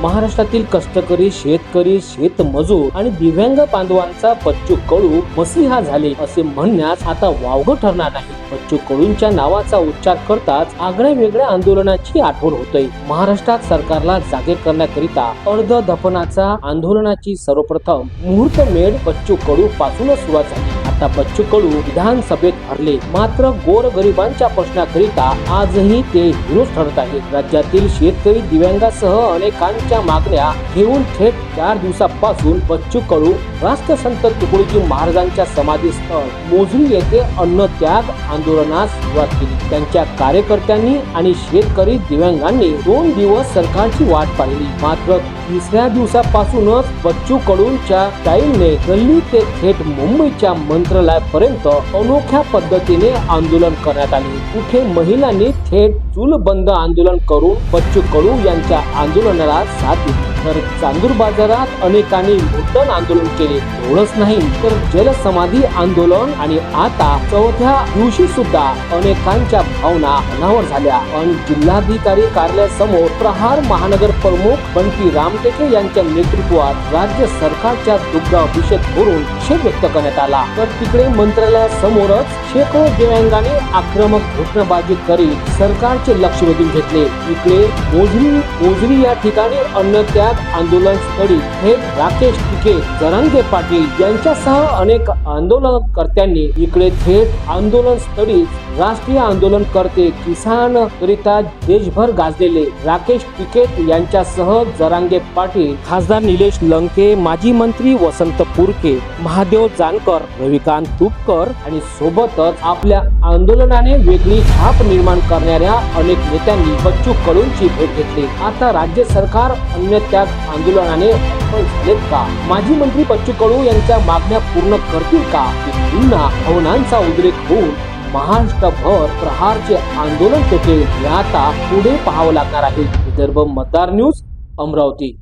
महाराष्ट्रातील कष्टकरी शेतकरी शेतमजूर आणि दिव्यांग बांधवांचा बच्चू कडू मसीहा झाले असे म्हणण्यास आता वावग ठरणार नाही। बच्चू कडूंच्या नावाचा उच्चार करताच आगळ्या वेगळ्या आंदोलनाची आठवण होते। महाराष्ट्रात सरकारला जागे करण्याकरिता अर्धदफनाचा आंदोलनाची सर्वप्रथम मुहूर्तमेढ बच्चू कडू पासूनच सुरुवात झाली। आता बच्चू कडू विधानसभेत हरले, मात्र गोरगरिबांच्या प्रश्नाकरिता आजही ते हिरो ठरत आहेत। राज्यातील शेतकरी दिव्यांगासह अनेकांच्या मागण्या घेऊन थेट 4 दिवसापासून बच्चू कडू राष्ट्रसंत तुकडोजी महाराजांच्या समाधीस्थळ मोझरी येथे अन्नत्याग आंदोलनास सुरुवात केली। त्यांच्या कार्यकर्त्यांनी आणि शेतकरी दिव्यांगांनी 2 दिवस सरकारची वाट पाहिली, मात्र 3ऱ्या दिवसापासूनच बच्चू कडूंच्या स्टाईलने गल्ली ते थेट मुंबईच्या मंत्रालयापर्यंत अनोख्या पद्धतीने आंदोलन करण्यात आले। कुठे महिलांनी थेट चूल बंद आंदोलन करून बच्चू कडू यांच्या आंदोलनाला साथ दिली, तर चांदूर बाजारात अनेकांनी मुद्दन आंदोलन केले। एवढंच नाही तर जलसमाधी आंदोलन आणि आता 4थ्या दिवशी सुद्धा अनेकांच्या भावना अनावर झाल्या। पण जिल्हाधिकारी कार्यालयासमोर प्रहार महानगर प्रमुख बंटी रामटेके यांच्या नेतृत्वात राज्य सरकारच्या दुग्धाभिषेक करून निषेध व्यक्त करण्यात आला, तर तिकडे मंत्रालयासमोरच शेकडो दिव्यांगांनी आक्रमक घोषणाबाजी करीत सरकारचे लक्ष वेधून घेतले। इकडे मोझरी या ठिकाणी अन्नत्याग आंदोलन स्थळी थेट राकेश टिके, जरांगे पाटील यांच्यासह अनेक आंदोलनकर्त्यांनी इकडे थेट आंदोलन स्थळी राष्ट्रीय आंदोलनकर्ते किसान करिता देशभर गाजलेले राकेश टिके यांच्यासह जरांगे पाटील, खासदार निलेश लंके, माजी मंत्री वसंत पुरके, महादेव जानकर, रविकांत तुपकर आणि सोबतच आपल्या आंदोलनाने वेगळी छाप निर्माण करणाऱ्या अनेक नेत्यांनी बच्चू कडूंची भेट घेतली। आता राज्य सरकार अन्नत्याग आंदोलनाने झालेत का? माजी मंत्री बच्चू कडू यांच्या मागण्या पूर्ण करतील का? पुन्हा भावनांचा उद्रेक होऊन महाराष्ट्रभर प्रहारचे आंदोलन पेटेल हे आता पुढे पाहावं लागणार आहे। विदर्भ मतदार न्यूज, अमरावती।